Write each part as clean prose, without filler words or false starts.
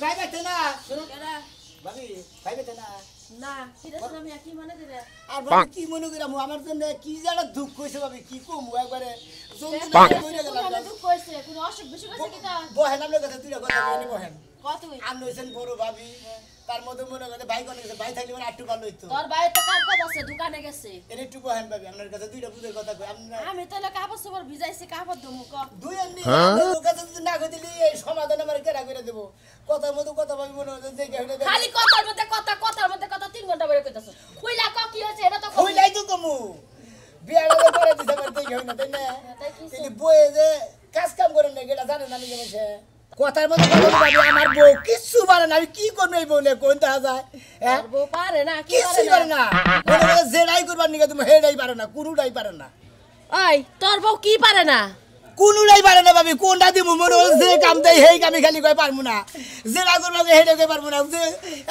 ভাই দেখতে না শুনো কেডা ভাবি ভাই দেখতে না না সিরিয়াস আমি কি মনে দিলে আর ভাবি কি মনে কইরাম আমার জন্য কি জানা দুঃখ কইছে ভাবি কি কম একবারে যন্ত্রণা কইরা গেলাম কোন দুঃখ কইছে কোন অসুখ বিসুখ আছে কি তা বহেন আপনার কথা তুই কথা বলি বহেন কতই আমি হইছেন বড় ভাবি তার মধ্যে মনে করে ভাই কোন গেছে ভাই থাকলে মানে আটটু ভালো হইতো তোর ভাই তো কাম কাজ আছে দোকানে গেছে এর একটু বহেন ভাবি আপনার কাছে দুইটা বুঝের কথা কই আমি তাহলে কাপড় চোপড় ভিজাইছি কাপড় দমু ক দুই এমনি আপনার কাছে যদি না কই দিলি এই সমাধান আমার কেডা করে দেব কথার মধ্যে কথা ভাবি মনে হয় যে হইলে খালি কথার মধ্যে কথা 3 ঘন্টা বলে কইতাছ কইলা ক কি হইছে এটা তো কইলাই তো কমু বিয়াটা করে দিতে পারতে কি হইনা তাই না তিনি বয়ে যে কাজ কাম করেন না এটা জানেন না নিজে বসে কথার মধ্যে কথা ভাবি আমার বউ কিছু পারে না আমি কি করব এই বউলে কোন দেখা যায় হ্যাঁ বউ পারে না কি কিছু পারে না বলে যেটাই করবার নিকে তুমি হেডাই পারে না কোনটাই পারে না ওই তোর বউ কি পারে না কোনটাই পারে না ভাবি কোনটা দিব মনে হল যে কাম দেই হেই কামে খালি কই পারমু না যেটা করবা হেডে কই পারমু না যে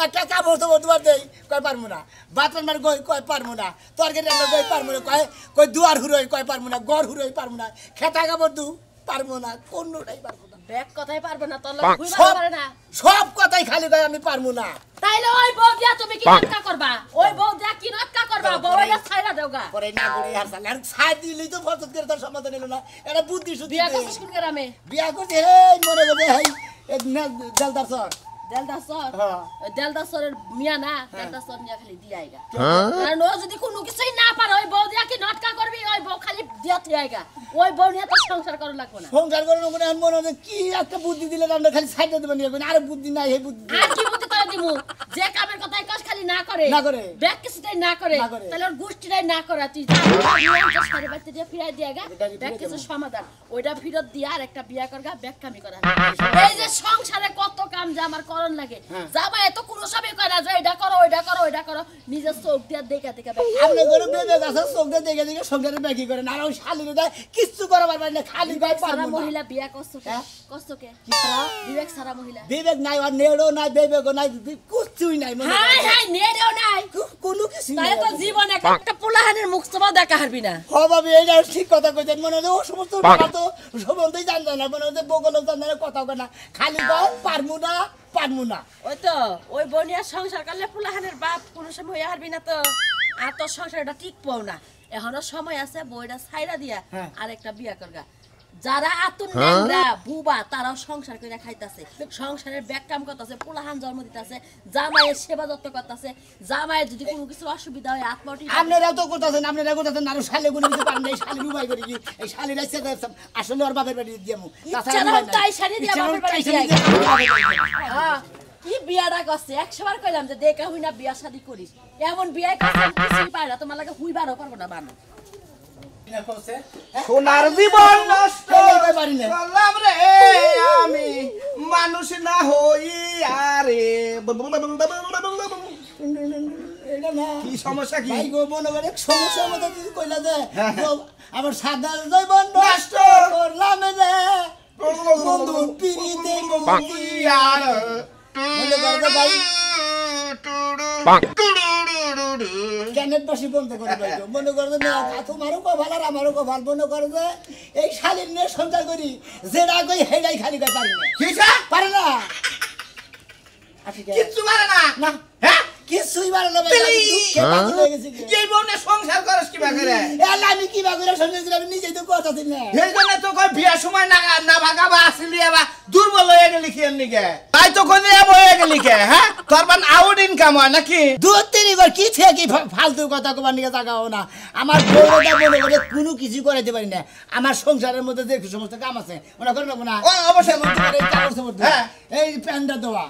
একটা কাপড় তো তোমার দেই কই পারমু না বাতন মার কই পারমু না তরকারি রান্না কই পারমু না কই দুয়ার হুরই কই পারমু না গড় হুরই পারমু না খেতা কাপড় দু পারমু না কোনটাই পারমু না ব্যাগ কথাই পারবে না তোর লগে কইবা পারে না সব কথাই খালি কই আমি পারমু না তাইলে ওই বউ দিয়া তুমি কি নাটকা করবা ওই বউ দিয়া কি নাটকা করবা বউটা ছাইরা দেওগা পরে না করে আর সালে আর ছাই দিলেই তো ফসত করে তার সমাধান হলো না এটা বুদ্ধি শুদ্ধি বিয়া করছিস কোন গ্রামে বিয়া করতে হেই মনে করে হেই জলদার সর দেলদাসর হ্যাঁ দেলদাসরের মিয়া না দেলদাসর নিয়া খালি দিয়াইগা কারণ ও যদি কোনো কিছুই না পারে ওই বউ দিয়া কি নাটকা করবি ওই বউ খালি দিয়া থিয়াইগা ওই বউ নিয়ে তো সংসার করা লাগবে না সংসার করে মনে হয় মনে হয় কি একটা বুদ্ধি দিলে আমরা খালি সাইডে দেব নিয়ে আর বুদ্ধি নাই এই বুদ্ধি আর কি বুদ্ধি করে দিমু যে কামের কথাই কস খালি না করে ব্যাগ কিছুটাই না করে তাহলে ওর গোষ্ঠীটাই না করে তুই যা সারে বাইতে দিয়ে ফিরাই দিয়াগা ব্যাগ কিছু সমাধান ওইটা ফিরত দিয়া আর একটা বিয়া করগা ব্যাগ কামি করা এই যে সংসারে কত কাম যে আমার করন লাগে যাবা এত কোনো সবই কয় না যে এটা করো ওইটা করো ওইটা করো নিজের চোখ দিয়া দেখা দেখা আপনি করে বেবে গাছে চোখ দিয়ে দেখে দেখে সংসারে ব্যাগি করেন আর ওই শালিরে দেয় কিচ্ছু করা পারবেন না খালি গায়ে সারা পারবো মহিলা বিয়া কষ্টকে কি করা বিবেক সারা মহিলা বিবেক নাই আর নেড়ো নাই বিবেকও নাই কিচ্ছুই নাই মনে হাই হাই নেড়েও নাই কোনো কিছু তাই তো জীবনে একটা পোলাহানের মুখ সবা দেখা হারবি না হ ভাবি এইটা ঠিক কথা কইছেন মনে হয় ও সমস্ত কথা তো সম্বন্ধেই জানতো না মনে হয় বগল জানে না কথা কয় না খালি গায়ে পারমু না ওই তো ওই বনিয়া সংসার করলে পোলাহানের বাপ কোনো সময় হইয়া হারবি না তো আর তোর সংসারটা ঠিক পাও না এখনো সময় আছে বইটা ছাইরা দিয়া আর একটা বিয়া করগা যারা আতুন নেংরা বুবা তারাও সংসার কইরা খাইতাছে সংসারের ব্যাগ কাম করতেছে পোলাহান জন্ম দিতেছে জামাইয়ের সেবা যত্ন করতেছে জামাইয়ের যদি কোনো কিছু অসুবিধা হয় আত্মটি আপনারাও তো করতেছেন আর শালে গুলো কিছু পারেন না এই শালি রুবাই করে কি এই শালি রাইছে আসলে ওর বাপের বাড়ি দিয়ামু তাছাড়া তাই শাড়ি দিয়া বাপের বাড়ি দিয়া হ্যাঁ কি বিয়াটা করছে 100 বার কইলাম যে দেখা হই না বিয়া শাদি করিস এমন বিয়ে করছে কিছুই পারে না তোমার লাগে হুইবারও পারবো না বানো সোনার জীবন নষ্ট করলাম রে আমি মানুষ না হই আরে কি সমস্যা কি সমস্যার মতো কিছু কইলা যে আমার সাদা জীবন নষ্ট করলাম রে বন্ধু পিরিতে আর মনে করবে ভাই কেনের বসি বন্ধ করে ভাই মনে করবে না তোমারও কভাল আর আমারও কভাল মনে করবে এই শালীর নিয়ে সঞ্চার করি যেটা কই হেডাই খালি কই পারি না পারে না কিচ্ছু পারে না না হ্যাঁ কিছুই পারে না ভাই এই বউনে সংসার করস কি বাগরে এলা আমি কি বাগরে সংসার করি আমি নিজেই তো কথা দিন না এই জন্য তো কই বিয়া সময় না না ভাগাবা আসলি আবার দুর্বল হয়ে গেলি কি এমনিকে তাই তো কোন হয়ে গেলি কে হ্যাঁ তোর বান আউট ইনকাম হয় নাকি দুধ তিরি কর কি থেকে কি ফালতু কথা কবার নিয়ে জাগাও না আমার বউটা মনে করে কোনো কিছু করাইতে পারি না আমার সংসারের মধ্যে যে সমস্ত কাম আছে ওনা করে নেবো না অবশ্যই এই প্যান্ডা দেওয়া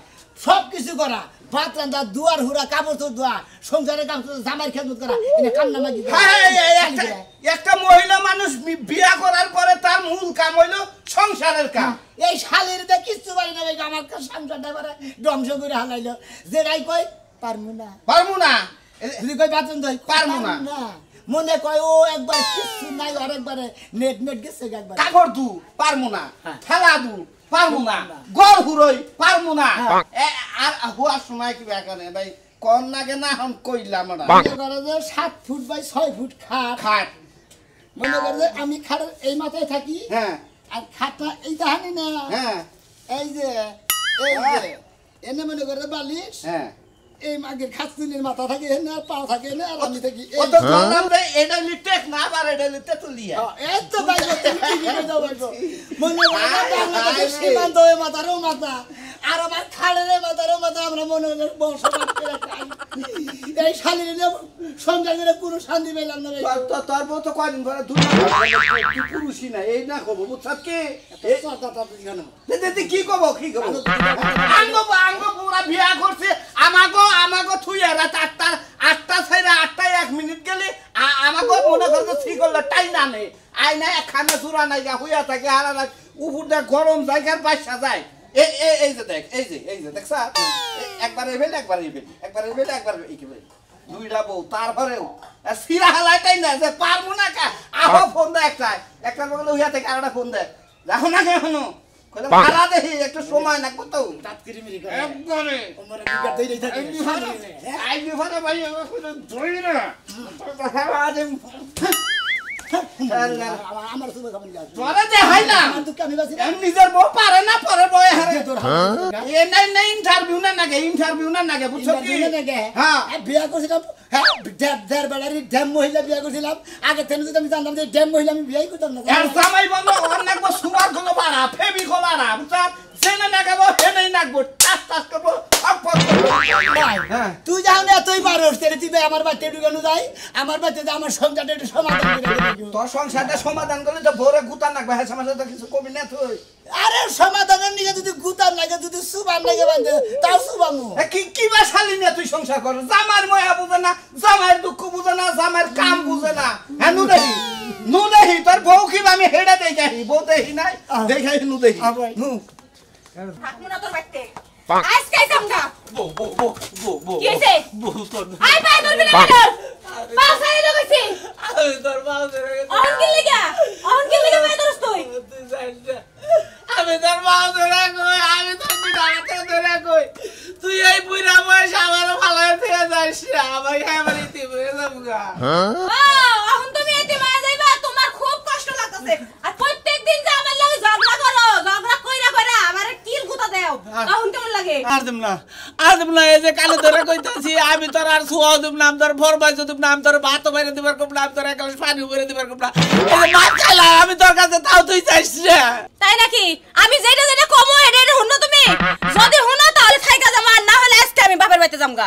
সব কিছু করা ভাত রান্ধা দুয়ার হুরা কাপড় চোর ধোয়া সংসারের কাম জামাই খেদমত করা এটা কান্না মাগি একটা মহিলা মানুষ বিয়া করার পরে তার মূল কাম হইলো সংসারের কাম এই শালের দে কিচ্ছু পারি না আমার সংসারটা করে ধ্বংস করে হালাইলো যেটাই কই পারমু না যদি কই বাথরুম দই পারমু না মনে কয় ও একবার কিচ্ছু নাই আর একবারে নেট গেছে একবার কাপড় দু পারমু না থালা দু পারমু না গড় হুরই পারমু না আর হুয়ার সময় কি ব্যাকানে ভাই কোন নাগে না হন কইলাম না মনে করে যে 7 ফুট বাই 6 ফুট খাট মনে করে যে আমি খাট এই মাথায় থাকি হ্যাঁ আর খাটটা এই জানি না হ্যাঁ এই যে এনে মনে করে বালিশ হ্যাঁ এই মাগের খাসুনির মাথা থাকে না পা থাকে না আর আমি থাকি ও তো ধরলাম রে এটা লিটেক না আবার এটা লিটে তুলিয়া এই তো ভাই তুমি কি করে দাও ভাই মনে করে বাংলাদেশের সীমান্ত হয়ে মাথারও মাথা আর আমার খালের মাথারও মাথা আমরা মনে হলো বংশপাত করে খাই এই শালির সংসার করে কোনো শান্তি পেলাম না ভাই তোর বউ তো কয়দিন ধরে তুই পুরুষই না এই না কব বুঝছাত কি এই কথাটা তুই জানো দিদি কি কব আঙ্গ পুরা বিয়া করছে আমাগো থুইয়া রাত 8টা ছাইরা 8টায় 1 মিনিট গেলে আমাগো মনে করছে ঠিক হলো টাই না নেই আই না খানা চুরা নাই গা হইয়া থাকে আর উপরটা গরম জায়গার বাইসা যায় এই যে দেখ এই যে দেখ স্যার একবার এবেল একবার এই কি ভাই দুইটা বউ তারপরেও সিরা হালাইটাই না যে পারবো না কা আহো ফোন দে একটা বলে হইয়া থেকে আরেকটা ফোন দে রাখো না কেন কইলে ভাড়া দেহি একটু সময় না কত দাঁতকিরি মিরি করে একবারে ওমরে বিগার দেই দেই থাকে আই বিফারে ভাই কইলে ধই না আমার সুবে খাবেন যা তোরে দে হাই না আমার তো কামি বাসি এম নিজের বউ পারে না পরে বউ হারে তোর এ নাই ইন্টারভিউ না নাগে বুঝছো কি হ্যাঁ বিয়া করছিলাম হ্যাঁ দেড় বেলার ড্যাম মহিলা বিয়া করছিলাম আগে থেকে যদি আমি জানতাম যে ড্যাম মহিলা আমি বিয়াই করতাম না এর জামাই বলো অনেক সুবার গুলো বাড়া ফেবি খোলারা বুঝছ সেনে নাগাবো হেনেই নাগবো টাস করবো তুই যাও না তুই পারোস তেরে তুই আমার বাড়িতে ঢুকানো যাই আমার বাড়িতে আমার সংসারটা একটু সমাধান করে দিবি তোর সংসারটা সমাধান করলে তো ভোরে গুতা নাকবে হ্যাঁ সমাজে তো কিছু কমি না তুই আরে সমাধানের নিকে যদি গুতার লাগে যদি সুবান লাগে বান্ধে তাও সুবামু কি বা শালি না তুই সংসার কর জামার ময়া বুঝে না জামার দুঃখ বুঝে না জামার কাম বুঝে না হ্যাঁ নু দেহি তোর বউ কি আমি হেডা দেখাই বউ দেহি নাই দেখাই নু দেহি থাকবো না তোর বাড়িতে আজকে যামগা বউ কি হইছে বউ তোর আই পাই ধরবি না তোর পাও সাই লগেছি আমি তোর বাউ ধরে অন কি লাগা পাই ধরছ তুই আমি তোর বাউ ধরে কই আমি তোর পিঠাতে ধরে কই তুই এই বুইরা বয়স আমার ভালো থেকে যাইস না আমার এবারে দিবে যাবগা এখন তুমি এতে মায়া যাইবা তোমার খুব কষ্ট লাগতেছে আর প্রত্যেকদিন যে আমার লাগে ঝগড়া কইরা আমারে কিল গুতা দাও এখন কেমন লাগে আর দিম না এই যে কালে ধরে কইতাছি আমি তোর আর সুয়া দিম না তোর ফরমাইছ দিম না তোর ভাত বাইরে দিবার কম না তোর এক গ্লাস পানি বাইরে দিবার কম না এই যে মাছ খাইলা আমি তোর কাছে তাও তুই চাইছ না তাই নাকি আমি যেটা কমো এটা শুনো তুমি যদি শুনো তাহলে থাইকা যাবা না হলে আজকে আমি বাপের বাড়িতে যামগা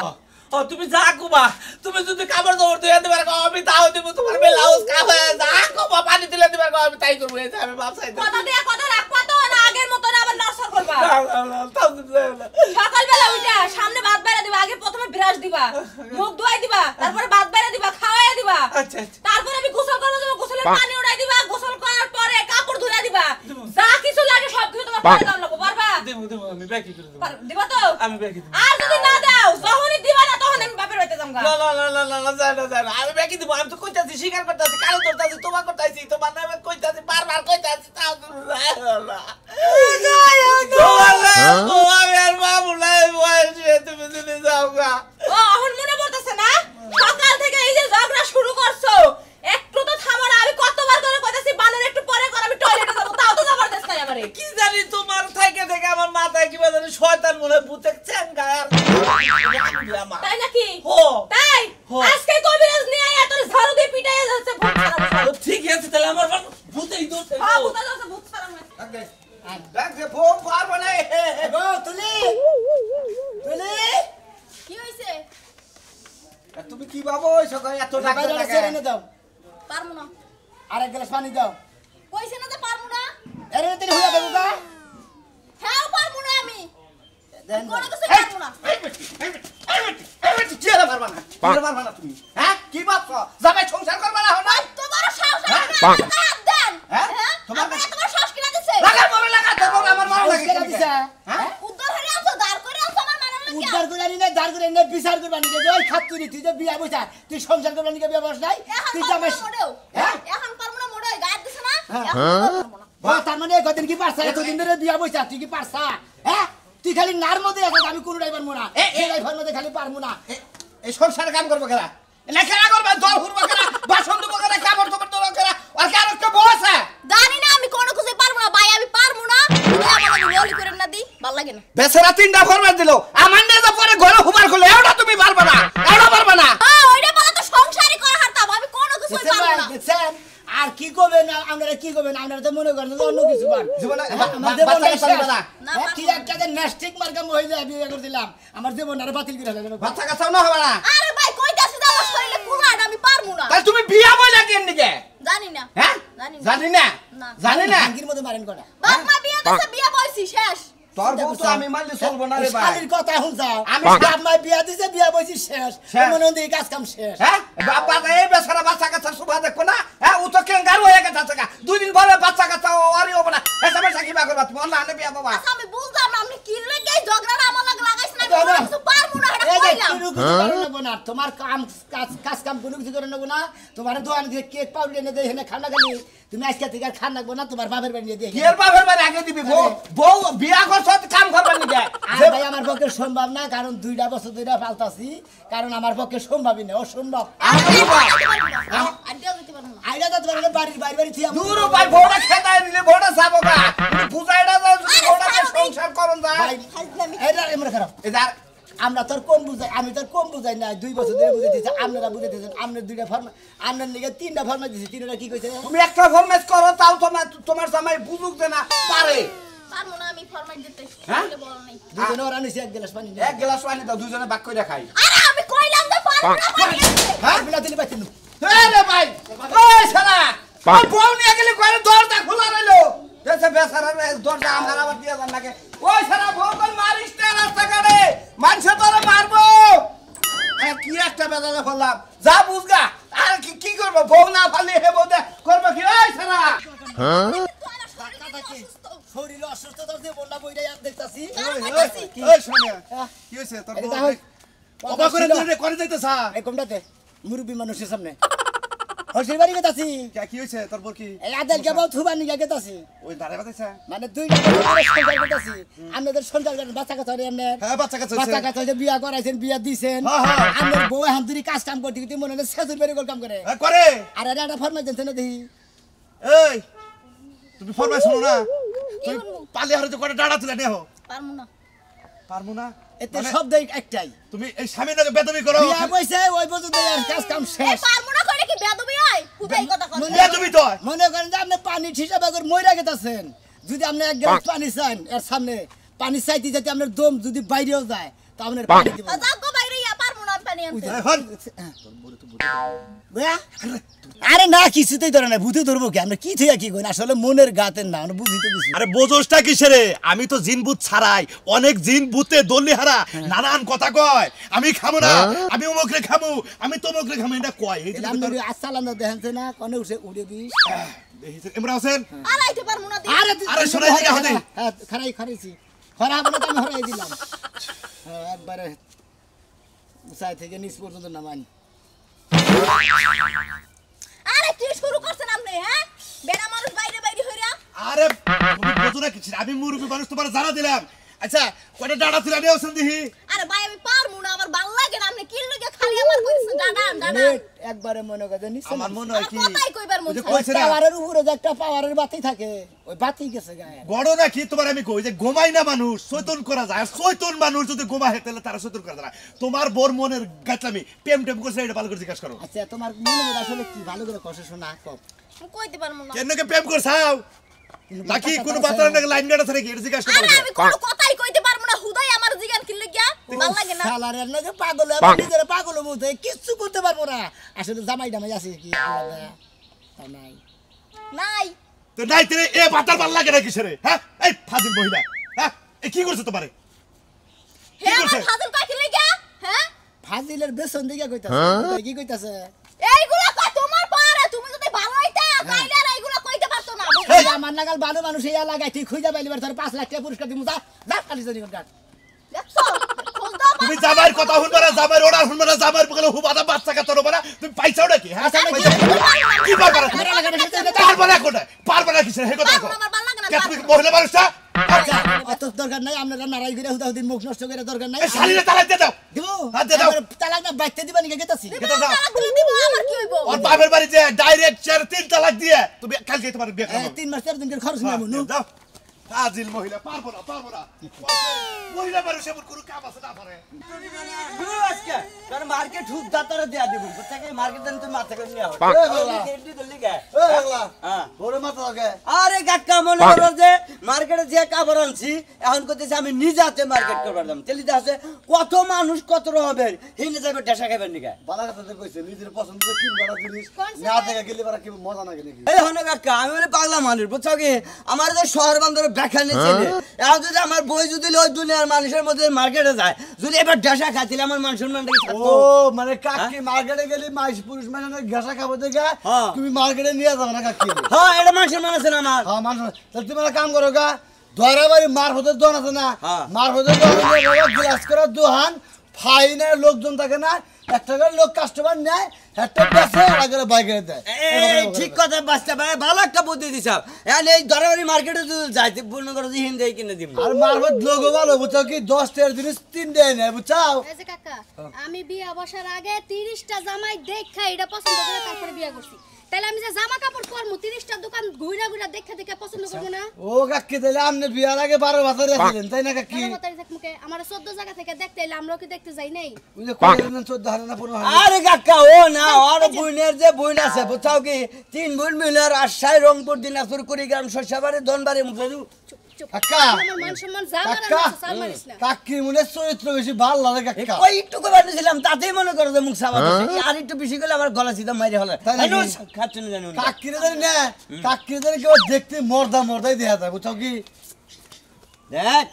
ও তুমি যা কুবা তুমি যদি কাপড় দৌড় দিয়ে দিবার কম আমি তাও দিব তোমার ব্লাউজ কাপড় যা কুবা পানি দিলে দিবার কম আমি তাই করব এই যে আমি বাপ চাইতে কথা দিয়া কথা রাখবা তো না আগের মত না আবার নরসর করবা তাও দিতে না সকালবেলা উঠা সামনে ভাত বাইরা দিবা আগে প্রথমে ব্রাশ দিবা মুখ ধোয়াই দিবা তারপরে ভাত বাইরা দিবা খাওয়াইয়া দিবা আচ্ছা তারপরে আমি গোসল করব যাব গোসলের পানি উড়াই দিবা গোসল করার পরে কাপড় ধুইয়া দিবা যা কিছু লাগে সব কিছু তোমার পারে দাও লাগবে পারবা দেব আমি ব্যাকি করে দেব দিবা তো আমি ব্যাকি দেব আর যদি না দাও যখনই দিবা না তখন আমি বাপের বাড়িতে যামগা না জানা আমি ব্যাকি দেব আমি তো কইতাছি স্বীকার করতেছি কালো ধরতাছি তোমার করতেছি তোমার নামে কইতাছি বারবার কইতাছি তাও তুমি তুমি যদি যাও গা ও এখন মনে পড়তেছে না সকাল থেকে এই যে ঝগড়া শুরু করছো একটু তো থামো না আমি কতবার করে কইতাছি বানের একটু পরে কর আমি টয়লেটে যাব তাও তো জবরদস্ত নাই আমারে কি জানি তোমার থেকে আমার মাথায় কি জানি শয়তান মনে ভূতে চেঙ্গা আর তাই নাকি ও তাই আজকে কবিরাজ নিয়ে আয়া তোর ঝাড়ু দিয়ে পিটাইয়া যাচ্ছে ভূত ছাড়া ঠিক আছে তাহলে আমার ভূতেই দৌড়তে হ্যাঁ ভূত যাচ্ছে ভূত ছাড়া দেখে ফোন পারবো না গো তুলি কি হইছে তুমি কি ভাবো ওই সকাল এত টাকা বাইরে ছেড়ে এনে দাও পারমু না আরেক গ্লাস পানি দাও কইছে না যে পারমু না এর ভিতরে হইয়া দেবো গা হ্যাঁ পারমু না আমি দেন কোনো কিছু পারমু না চেয়ারে পারবা না পারবা না তুমি হ্যাঁ কি ভাবছো জামাই সংসার করবা না হলো তোমার সাহস আছে না দেন হ্যাঁ তোমার সাহস কিনা দিছে লাগা বড় লাগা তোর আমার মার লাগে কেন দিছা হ্যাঁ উদ্ধার হয়ে আছো দাঁড় করে আছো আমার মানার লাগে উদ্ধার করে আনি না দাঁড় করে এনে বিচার করবা নিকে যে ওই খাতুরি তুই যে বিয়া বইছা তুই সংসার করবা নিকে বিয়া বস নাই তুই জামাই হ্যাঁ এখন পারমু না মোড়ে গায়ে দিছ না ও তার মানে কতদিন কি পারছা এতদিন ধরে বিয়া বইছা তুই কি পারছা হ্যাঁ তুই খালি নার মধ্যে আছিস আমি কোন ড্রাইভার মোনা এই ড্রাইভার মধ্যে খালি পারমু না এই সংসারে কাম করবো কেনা না খেলা করবে দল ঘুরবো কেনা বাসন দেবো কেনা কাপড় চোপড় দেবো কেনা আর কার একটা বউ আছে জানি না আমি কোনো কিছু পারবো না ভাই আমি পারবো না তুই আমাকে বলি করে না দি ভালো লাগে না বেচারা 3টা ফরমাস দিল আমার নিয়ে যা পরে ঘরে হুবার করলে এওটা তুমি পারবে না এওটা পারবে না ওইটা বলা তো সংসারই করা হারতাম আমি কোনো কিছুই পারবো না দেখছেন আর কি করবেন আপনারা কি করবেন আপনারা তো মনে করেন যে অন্য কিছু পান জীবনে আমাদের বাচ্চা মনে কাচ্চা না কি একটা যে নেস্টিক মার্কা মহিলা বিয়ে করে দিলাম আমার জীবন আর বাতিল করে দিলাম বাচ্চা কাচ্চাও না হবে না আরে ভাই কইতাছি দাও শরীরে কুলাড আমি পারবো না তাহলে তুমি বিয়া বইলা কেন নিকে জানি না হ্যাঁ জানি না। জানি না ভাঙ্গির মধ্যে মারেন কটা বাপ মা বিয়ে দিছে বিয়ে বইছি শেষ তোর বউ তো আমি মানলে চলবো না রে ভাই শালির কথা শুনছাও আমি বাপ মা বিয়া দিছে বিয়া বইছি শেষ শেষ। মনে হই কাজ কাম শেষ হ্যাঁ বাবা এই বেচারা বাচ্চা কাচ্চা সুবা দেখো না হ্যাঁ ও তো কেঙ্গারু হয়ে গেছে আজকে 2 দিন পরে বাচ্চা কাচ্চা ওরই হবে না এসবে সাকিবা করবা তুমি না আনে বিয়া বাবা আচ্ছা আমি বুঝলাম না আপনি কি লাগি ঝগড়া আমার লাগে লাগাইছ না আমি কোনো কিছু পারবো না এটা এই যে কইলাম কোনো কিছু করে নেবো না তোমার কাজ কাম কোনো কিছু করে নেবো না তোমার দোকান দিয়ে কেক পাউডার এনে দেয় এখানে খানা খালি তুমি আজকে থেকে আর খান রাখবো না তোমার বাপের বাড়ি নিয়ে দিয়ে কি এর বাপের বাড়ি আগে দিবি বউ বিয়া করছ কাম করবে নিকে আর ভাই আমার পক্ষে সম্ভব না কারণ 2টা বছর ধরে পালতাছি কারণ আমার পক্ষে সম্ভবই না অসম্ভব আন্টিও দিতে পারবো না আইলা তো তোমার বাড়ি বাড়ি থিয়া দূর ভাই বউটা খেতায় নিলে বউটা যাবো গা বুঝাইডা যায় যদি বউটাকে সংসার করন যায় ভাই এটা এমন খারাপ এদার আমরা তোর কম বুঝাই আমি তোর কম বুঝাই না 2 বছর ধরে বুঝাই দিয়েছি আপনারা বুঝাই দিয়েছেন আপনার 2টা ফর্ম আপনার লিগে 3টা ফর্ম দিয়েছি 3টা কি কইছে তুমি একটা ফরমাইশ করো তাও তোমার জামাই বুঝুক যে না পারে পারবো না আমি ফরমাইট দিতে হ্যাঁ? বল নাই দুজনে ওরা নিছে 1 গ্লাস পানি এক গ্লাস পানি দাও দুজনে ভাগ করে খাই আরে আমি কইলাম যে পারবো না পানি হ্যাঁ বিনা দিলে পাইতেন রে ভাই ওই শালা ওই বউ নিয়ে গেলে ঘরে দরজা খোলা রইলো দেশে বেচারা দরজা আমার আবার দিয়ে যান নাকি ওই শালা বউ কই মারিস না রাস্তা কাটে মানুষ তোরে মারবো কি একটা বেজালে ফেললাম যা বুঝগা আর কি করবো বউ না ফালি হে বউ করবো কি ওই শালা শরীর অসুস্থ তোর যে বন্যা বইরা দেখতাছি ওই সোনিয়া কি হইছে তোর এটা বউ হয় অবা করে তুই করে যাইতেছা এই কমটাতে মুরব্বী মানুষের সামনে হসির বাড়ি গেতাছি কি হইছে তোর বউ কি এই আদেল কে বউ থুবা নিগা গেতাছি ওই দাঁড়ে বাতাইছা মানে 2টা সংসার করতেছি আপনাদের সংসার করেন বাচ্চা কাচ্চা হরে এমনি হ্যাঁ বাচ্চা কাচ্চা বাচ্চা কাচ্চা যে বিয়া করাইছেন বিয়া দিছেন হ্যাঁ, হ্যাঁ। আপনার বউ এখন তুই কাজ কাম করতে গিয়ে মনে হয় সেজুর বাড়ি কাম করে হ্যাঁ করে আর এটা একটা ফরমাইশ দেন না দেখি এই তুমি ফরমাই শোনো না তুই পালি হারে করে ডাড়া তুলে নেহ পারবো না পারমু না এতে শব্দই একটাই তুমি এই স্বামীর নাকি বেদবি করো বিয়া কইছে ওই পর্যন্ত আর কাজ কাম এই শেষ পারবো না করে কি বেদবি হয় খুদাই কথা কথা বেদবি তো মনে করেন যে আপনি পানি ঠিসাবা করে মইরা গেতাছেন যদি আপনি 1 গ্লাস পানি চান এর সামনে পানি চাইতে যাতে আপনার দম যদি বাইরেও যায় তা আপনার পানি দিব না। যাও গো বাইরে ইয়া পারবো না আমি পানি আনতে এখন বুয়া? আরে না কিছুতেই ধরে না ভূতে ধরবো কি আমরা কি থেকে কি কই আসলে মনের গাতের না আমরা বুঝিতে কিছু আরে বোঝোসটা কিসেরে আমি তো জিন ভূত ছাড়াই অনেক জিন ভূতে দল্লি হারা নানান কথা কয় আমি খামু না আমি অমুকরে খামু আমি তমুকরে খামু এটা কয় এই যে আপনি আসসালাম দেখেনছে না কোনে উঠে দিস ইমরান হোসেন আর আইতে পারবো না আরে শোনাই দিকে হতে হ্যাঁ খারাইছি খরা হবে না তো আমি হরাই দিলাম হ্যাঁ একবারে উসাই থেকে নিচ পর্যন্ত নামানি আরে কি শুরু করছেন আপনি হ্যাঁ বেড়া মানুষ বাইরে বাইরে হইরা আরে তুমি বোঝো না কিছু আমি মুরব্বী মানুষ তোমার জানা দিলাম আচ্ছা কয়টা ডাটা তুলে নিয়ে আসেন দেখি আরে ভাই আমি পারবো না আমার ভালো লাগে না আপনি কি লাগে খালি আমার কইছেন দাদা দাদা নেট একবারে মনে করে নিচে আমার মনে হয় কি কথাই কইবার মন ওই যে চায়। কইছে না পাওয়ারের উপরে যে একটা পাওয়ারের বাতি থাকে ওই বাতি গেছে গায়ে বড় নাকি তোমার আমি কই যে ঘুমাই না মানুষ চৈতন করা যায় আর চৈতন মানুষ যদি ঘুমা হয় তাহলে তারা চৈতন করা যায় না। তোমার বোর মনের গাছলামি প্রেম টেম করছে এটা ভালো করে জিজ্ঞাসা করো আচ্ছা তোমার মনে হয় আসলে কি ভালো করে কষ্ট শোনা কপ আমি কইতে পারবো না কেনকে প্রেম করছাও নাকি কোনো বাতার নাকি লাইন গাড়া থাকে এটা জিজ্ঞাসা আরে করো আমি কোনো কথাই কইতে পারবো না হুদাই আমার জিগান কি লাগিয়া ভালো লাগে না শালারের নাকি পাগল হয়ে নিজের পাগল মতো কিচ্ছু করতে পারবো না আসলে জামাই ডামাই আছে কি আলাদা তা নাই নাই তো নাই তেরে এ বাতার ভাল লাগে না কিসেরে হ্যাঁ এই ফাজিল মহিলা হ্যাঁ এ কি করছে তোমারে হে আমার ফাজল কয় কি লাগিয়া হ্যাঁ ফাজিলের বেসন দিকে কইতাছে কি কইতাছে এইগুলা কয় তোমার পারে তুমি যদি ভালো হইতা তাইলে আর এইগুলা কইতে পারতো না এই আমার নাগাল ভালো মানুষ এই এলাকায় তুই খুঁজে পাইলিবার তোর 5 লাখ টাকা পুরস্কার দিমু যা কালি জানি কাট দেখছো খোঁজ দাও তুমি জামাইয়ের কথা শুনবা না জামাইয়ের অর্ডার শুনবা না জামাইয়ের বগলে হুবাদা বাচ্চা কাচ্চা রোবা না তুমি পাইছাও নাকি হ্যাঁ কি পারবা না পারবা না কোটা পারবা না কিসের হে কথা কও আমার ভালো লাগে না কে তুমি মহিলা মানুষটা অত দরকার নাই আপনারা নারাই করে হুদাহুদিন মুখ নষ্ট করে দরকার নাই এই শালিরে তালাক দিয়ে দাও দিব হাত দিয়ে দাও। তালাক না বাইতে দিবা নিকে গেতাছি কেটে দাও তালাক দিলে দিব আমার কি হইব ওর বাপের বাড়িতে ডাইরেক্ট 4 3 তালাক দিয়ে তুমি কালকে তোমার বিয়ে করব 3 মাস 4 দিন করে খরচ নাই মনু দাও ফাজিল মহিলা পারবো না মহিলা মানুষ এমন কোনো কাম আছে না পারে আজকে তোর মার্কেট হুক দাতারে দেয়া দিব কোথাকে মার্কেট দেন তুই মাথা করে নিয়ে আও বড় মাথা লাগে আরে কাকা মনে করো যে মার্কেটে যে কাপড় আনছি এখন কইতেছি আমি নিজে হাতে মার্কেট করবার দাম তেলি আছে কত মানুষ কত হবে হিনে যাবে ডেসা খাবেন নিকা বালা কথা তো কইছে নিজের পছন্দ কি বড় জিনিস না থেকে গেলে বারা কি মজা না গেলে এই হনে কাকা আমি বলে পাগলা মানুষ বুঝছো কি আমার যে শহর বান্দরে ব্যাখ্যা নিচ্ছে এখন যদি আমার বই যদি ওই দুনিয়ার মানুষের মধ্যে মার্কেটে যায় যদি এবার ডেসা খাইছিল আমার মান সম্মানটা কি থাকতো ও মানে কাকি মার্কেটে গেলে মাইস পুরুষ মানে ঘাসা খাবো দেখে তুমি মার্কেটে নিয়ে যাবে না কাকি হ্যাঁ এটা মান সম্মান আছে না আমার হ্যাঁ মানুষ তাহলে তুমি একটা কাম করো গা ধরাবাড়ি মারফতের দোকান আছে না মারফতের দোকান গ্লাস করার দোকান ফাইনের লোকজন থাকে না একটা করে লোক কাস্টমার নেয় একটা পেছে আগে বাইকে দেয় এই ঠিক কথা বাচ্চা ভাই ভালো একটা বুদ্ধি দিছাও এখন এই দরাবাড়ি মার্কেটে যদি যাইতে পূর্ণ করে যে হিন্দে কিনে দিব আর মারফত লোক ভালো বুঝছো কি 10 টাকার জিনিস 3 দেয় না বুঝছাও এই যে কাকা আমি বিয়া বসার আগে 30টা জামাই দেখা এটা পছন্দ করে তারপরে বিয়া করছি তাহলে আমি যে জামা কাপড় পরমু 30টা দোকান ঘুরা ঘুরা দেখা পছন্দ করব না ও কাকি তাহলে আপনি বিয়ার আগে 12 বছর আছিলেন তাই না কাকি আমার 14 জায়গা থেকে দেখতে এলে আমরাও কি দেখতে যাই নাই ওই যে কইলেন 14 হাজার না 15 আরে কাকা ও না আর বুইনের যে বুইন আছে বুঝাও কি তিন বুইন মিলে রাজশাহী রংপুর দিনাজপুর কুড়িগ্রাম শস্যবাড়ি ধনবাড়ি মুখেরু কাকা আমার মান সম্মান যা মারা সাল মারিস না কাকি মনে চরিত্র বেশি ভালো লাগে কাকা ওই একটু কবার দিছিলাম তাতেই মনে করো যে মুখ সাবা আর একটু বেশি করলে আমার গলা সিধা মাইরে হলো খাচ্ছ না জানো কাকিরে জানি না কাকিরে জানি কেউ দেখতে মর্দাই দেখা যায় বুঝছো কি দেখ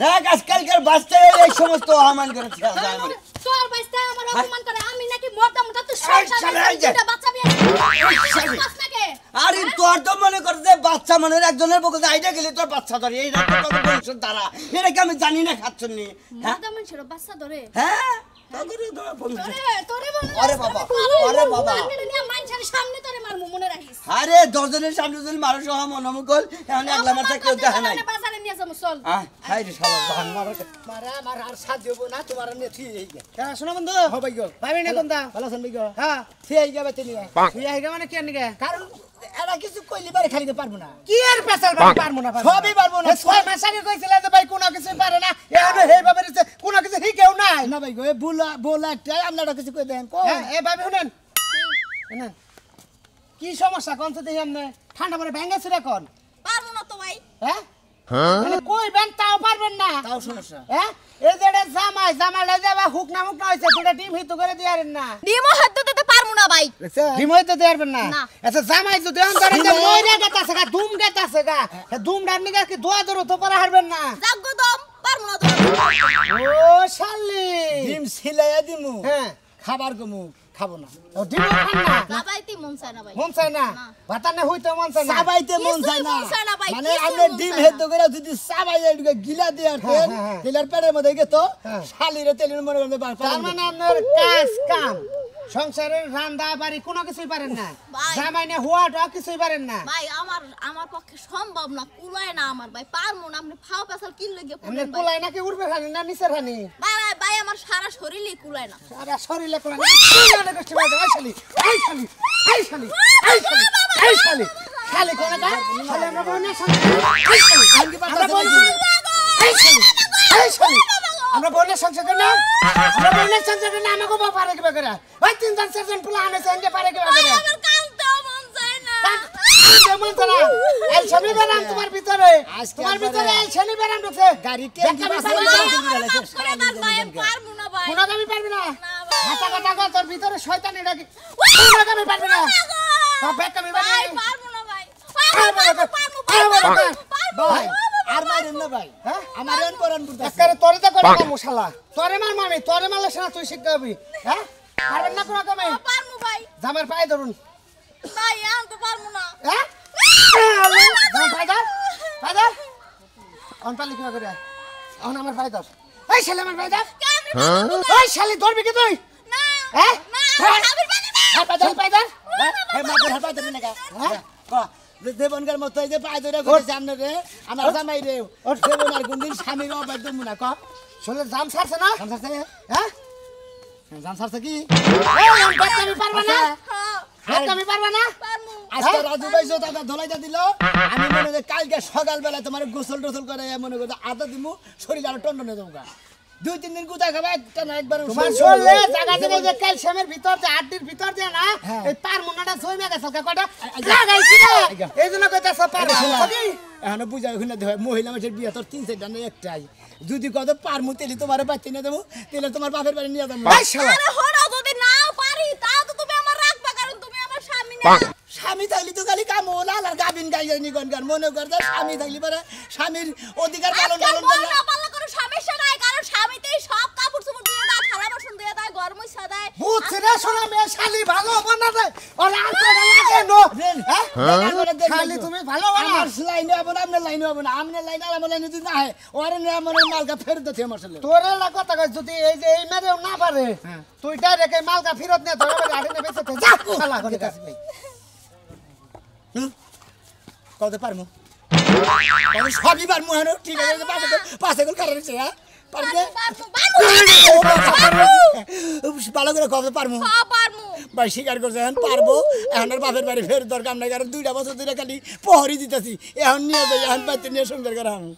দেখ আজকালকার বাচ্চারা এই সমস্ত অপমান করে তোর বাইস্তা আমার অপমান করে আমি নাকি মরতাম না তুই সংসার বাচ্চা বিয়ে আরে তোর তো মনে কর যে বাচ্চা মনের একজনের বকতে আইডা গেলি তোর বাচ্চা ধরে এই রাত কত বংশ দ্বারা এটা কি আমি জানি না খাচ্ছন নি মরতাম ছিল বাচ্চা ধরে হ্যাঁ আরে বাবা সামনে তোরে মারমু মনে রাখিস আরে দশজনের সামনে যদি মানুষ হওয়া মনমুকল এখন একলা মাথা কেউ দেখা নাই বাজারে নিয়ে যাবো চল হাই রে শালা জান মারা আমার আর সাথ দেব না তোমার নিয়ে ঠিক হই গে হ্যাঁ শোনো বন্ধু হ ভাই গো ভাবি না কোনটা ভালো আছেন ভাই গো হ্যাঁ ঠিক হই গে বেতে নিয়ে তুই আইগা মানে কি আনিগে কারণ এরা কিছু কইলি বারে খাইতে পারবো না কি আর পেছাল পারমু না সবই পারবো না 6 মাস আগে কইছিলে যে ভাই কোনো কিছু পারে না এখন হেই ভাবে রে কোনো কিছু শিখেও নাই না ভাই গো এ বলা টাই আপনারা কিছু কই দেন কো হ্যাঁ এ ভাবি শুনেন শুনেন কি সমস্যা কোন তো দেখি আমনে ঠান্ডা পরে ভেঙে ছিড়ে কোন পারমু না তো ভাই হ্যাঁ মানে কইবেন তাও পারবেন না তাও সমস্যা হ্যাঁ এই যে জামাই লাই যাবা হুক না হইছে তোরা টিম হিত করে দিয়ারেন না ডিমো হাত দিতে পারমু না ভাই ডিম হইতে দিয়ারবেন না আচ্ছা জামাই যদি অন্তরে যে মইরা গেতাছে গা দুম গেতাছে গা দুম ডান্নি গা কি দোয়া ধরো তো পারা হারবেন না জাগো দম পারমু না তো ও শালি ডিম সিলাইয়া দিমু হ্যাঁ খাবার গমু খাবো না ও ডিম খান না বাবাইতে মন চায় না ভাই মন চায় না ভাতানে হইতে মন চায় না সাবাইতে মন চায় না মন চায় না ভাই, মানে কিছুই আমরা মন ডিম চায় হেদ্দ করে যদি সাবাই এদিকে গিলা দিয়ে দেন হ্যাঁ। তেলের পেটের মধ্যে গেত শালিরে তেলের মনে করতে তার মানে আপনার কাজ কাম সংসারের রান্না বাড়ি কোনো কিছুই পারেন না ভাই। জামাই না হুয়াটা কিছুই পারেন না ভাই আমার পক্ষে সম্ভব না কুলায় না আমার ভাই পারমু না আপনি ফাও পেছাল কি লইগে আপনি পড়েন ভাই কুলাই নাকি উঠবে খানি না নিচের খানি ভাই ভাই ভাই আমার সারা শরীরই কুলায় না সারা শরীরে কুলাই না কষ্ট লাগে ওই শালি এই শালি এই শালি এই শালি এই শালি শালি কোন কা শালি আমরা বনে সঙ্গে এই শালি আমরা বনে এই শালি এই শালি আমরা বনে সংসার না আমরা বনে সংসার না আমাকে বাবা পারে কি করে ওই তিনজন চারজন পোলা আনে সঙ্গে পারে কি করে আমার কাঁদতেও মন চায় না কেমন তারা এই শনিবার তোমার ভিতরে তোমার ভিতরে এই শনিবার ঢুকছে গাড়ি দেখতে করে দাও ভাই পারমু না ভাই কোন দামি পারবি না ভাই। হাতা কাটা কর তোর ভিতরে শয়তানি ডাকি কোন দামি পারবি না সব ব্যাগ কামি ভাই পারবি না পারমু না ভাই ভাই আর মাইরেন না ভাই হ্যাঁ আমার এন পরান বুঝতে আজকে তোরে তো করে মশলা তোরে মার মামি তোরে মারলে না তুই শিখতে হবি হ্যাঁ পারবেন না কোন কামে পারমু ভাই জামার পায়ে ধরুন ভাই আমি তো পারমু না হ্যাঁ জামার পায়ে ধর পায়ে ধর অন পালি কি করে অন আমার পায়ে ধর এই শালি আমার পায়ে ধর ওই শালি ধরবি কি তুই না হ্যাঁ না আমি পারি না পায়ে ধর পায়ে ধর হে মাদের হাত পাইতে না কা দেবনকার মতো এই যে পায় ধরে করেছে আপনি রে আমার জামাই রে দেবন আর কোনদিন স্বামীর অবাধ্য মুনা ক শোলে জাম ছাড়ছে না জান সারছে হ্যাঁ জান সারছে কি এই আমি পারবা না হ্যাঁ আমি পারবা না পারমু আজকে রাজু ভাই জোতাটা ধলাইটা দিল আমি মনে করি কালকে সকালবেলা তোমার গোসল টোসল করে মনে করি আদা দিমু শরীর আরো টন্ডনে দেবো 2-3 দিন গুতা খাবে একটা না একবার তোমার শরীরে জায়গা জায়গা যে ক্যালসিয়ামের ভিতর যে হাড়টির ভিতর যে না এই পার মুন্নাটা জমে গেছে কয়টা লাগাইছি না এইজন্য কইতাছ পার এখন বুঝা ওখানে দেখ মহিলা মানুষের বিয়ে তোর 3-4টা না একটাই যদি কত পারমু তেলি তোমার বাচ্চা নিয়ে দেবো তাহলে তোমার বাপের বাড়ি নিয়ে যাবো আরে হড়ো যদি নাও পারি তাও তো তুমি আমার রাখবা কারণ তুমি আমার স্বামী না স্বামী থাকলে তো খালি কাম হল আর গাবিন গাই যায়নি গনগার মনে কর স্বামী থাকলে পরে স্বামীর অধিকার পালন আজকাল বউ না পালন কোনো সমস্যা নাই কারণ স্বামীতেই সব কাপড় চোপড় দিয়ে দেয় থালা বাসন দিয়ে দেয় ঘর মুছা দেয় বুঝছি রে শোনা মেয়ে শালি ভালো বানা দেয় ওর আঁচড়া লাগে নো শালি তুমি ভালো বানা আমার লাইনে হবো না আপনার লাইনে হবো না আপনার লাইনে আর আমার লাইনে যদি না হয় ওর আমার মালকা ফেরত দিতে আমার ছেলে তোরে না কথা কই যদি এই যে এই মেরেও না পারে তুই ডাইরেক্ট এই মালকা ফেরত নিয়ে ধরে গাড়ি নিয়ে বেঁচে যা শালা করে কাছে নেই কত পারমু সবই পারমু হেন ঠিক আছে পাশে গোল কারণ হ্যাঁ পারবে ভালো করে কবে পারমু ভাই স্বীকার করছে এখন পারবো এখন আর বাপের বাড়ি ফের দরকার নাই কারণ 2টা বছর ধরে খালি প্রহরী দিতেছি এখন নিয়ে যাই এখন বাড়িতে নিয়ে সংসার করা